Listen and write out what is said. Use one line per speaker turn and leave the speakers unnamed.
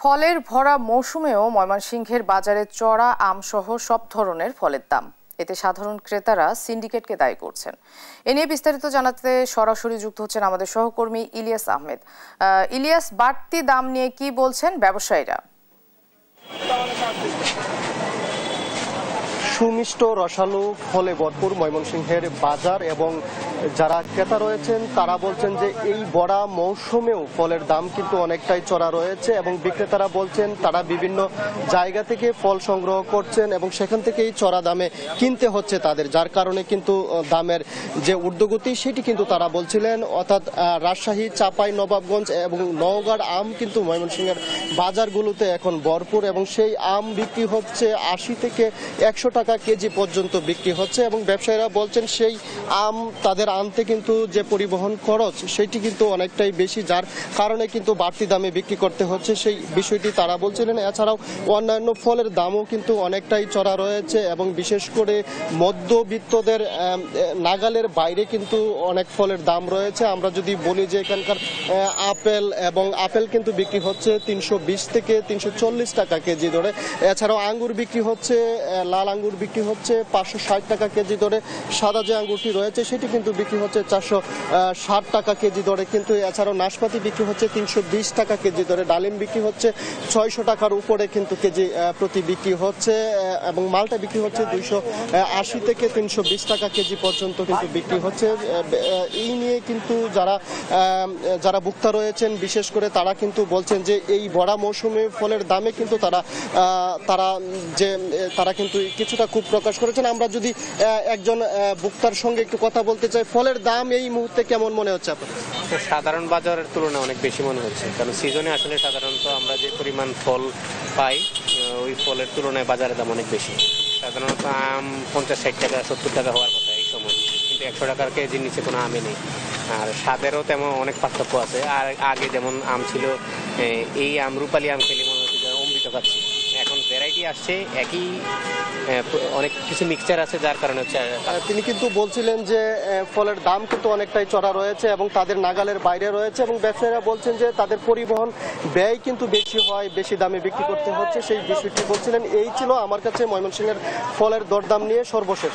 ফলের ভরা মৌসুমেও ময়মনসিংহের বাজারে চড়া আমসহ সব ধরনের ফলের দাম। এতে সাধারণ ক্রেতারা সিন্ডিকেটকে দায়ী করছেন। এ নিয়ে বিস্তারিত জানাতে সরাসরি যুক্ত হচ্ছেন আমাদের সহকর্মী ইলিয়াস আহমেদ। ইলিয়াস, বাড়তি দাম নিয়ে কি বলছেন ব্যবসায়ীরা?
সুমিষ্ট রসালো ফলে ভরপুর ময়মনসিংহের বাজার এবং যারা ক্রেতা রয়েছেন তারা বলছেন যে এই বড়া মৌসুমেও ফলের দাম কিন্তু অনেকটাই চড়া রয়েছে এবং বিক্রেতারা বলছেন তারা বিভিন্ন জায়গা থেকে ফল সংগ্রহ করছেন এবং সেখান থেকেই চড়া দামে কিনতে হচ্ছে তাদের, যার কারণে কিন্তু দামের যে ঊর্ধ্বগতি সেটি কিন্তু তারা বলছিলেন। অর্থাৎ রাজশাহী, চাপাই নবাবগঞ্জ এবং নওগাঁর আম কিন্তু ময়মনসিংহের বাজারগুলোতে এখন ভরপুর এবং সেই আম বিক্রি হচ্ছে ৮০ থেকে ১০০ টাকা কেজি পর্যন্ত বিক্রি হচ্ছে এবং ব্যবসায়ীরা বলছেন সেই আম তাদের আনতে কিন্তু যে পরিবহন খরচ সেটি কিন্তু অনেকটাই বেশি, যার কারণে কিন্তু বাড়তি দামে বিক্রি করতে হচ্ছে সেই বিষয়টি তারা বলছিলেন। এছাড়াও অন্যান্য ফলের দামও কিন্তু অনেকটাই চড়া রয়েছে এবং বিশেষ করে মধ্যবিত্তদের নাগালের বাইরে কিন্তু অনেক ফলের দাম রয়েছে। আমরা যদি বলি যে এখানকার আপেল কিন্তু বিক্রি হচ্ছে ৩২০ থেকে ৩৪০ টাকা কেজি ধরে। এছাড়াও আঙ্গুর বিক্রি হচ্ছে, লাল আঙ্গুর বিক্রি হচ্ছে ৫৬০ টাকা কেজি ধরে। সাদা যে আঙ্গুরটি রয়েছে সেটি কিন্তু বিক্রি হচ্ছে ৪৬০ টাকা কেজি ধরে। কিন্তু এছাড়াও নাশপাতি বিক্রি হচ্ছে ৩২০ টাকা কেজি ধরে। ডালিম বিক্রি হচ্ছে ৬০০ টাকার উপরে কিন্তু কেজি প্রতি বিক্রি হচ্ছে এবং মালটা বিক্রি হচ্ছে ২৮০ থেকে ৩২০ টাকা কেজি পর্যন্ত কিন্তু বিক্রি হচ্ছে। এই নিয়ে কিন্তু যারা ভোক্তা রয়েছেন বিশেষ করে তারা কিন্তু বলছেন যে এই বড়া মৌসুমে ফলের দামে কিন্তু তারা কিন্তু কিছুটা খুব প্রকাশ করেছেন। আমরা যদি একজন ভোক্তার সঙ্গে একটু কথা বলতে চাই, ফলের দাম এই মুহূর্তে কেমন মনে হচ্ছে আপনার?
সাধারণ বাজারের তুলনায় অনেক বেশি মনে হচ্ছে, কারণ সিজনে আসলে সাধারণত আমরা যে পরিমাণ ফল পাই ওই ফলের তুলনায় বাজারের দাম অনেক বেশি। সাধারণত আম ৫০-৬০ টাকা ৭০ টাকা হওয়ার কথা এই সময়, কিন্তু ১০০ টাকার কেজির নিচে কোনো আমই নেই। আর স্বাদেরও তেমন অনেক পার্থক্য আছে। আর আগে যেমন আম ছিল, এই আম রূপালী আম খেলে মনে হচ্ছে অমৃত খাচ্ছি। এখন ভ্যারাইটি আসছে, একই অনেক কিছু মিক্সচার আছে, যার কারণে হচ্ছে।
তিনি কিন্তু বলছিলেন যে ফলের দাম কিন্তু অনেকটাই চড়া রয়েছে এবং তাদের নাগালের বাইরে রয়েছে এবং ব্যবসায়ীরা বলছেন যে তাদের পরিবহন ব্যয় কিন্তু বেশি হয়, বেশি দামে বিক্রি করতে হচ্ছে সেই বিষয়টি বলছিলেন। এই ছিল আমার কাছে ময়মনসিংহের ফলের দরদাম নিয়ে সর্বশেষ।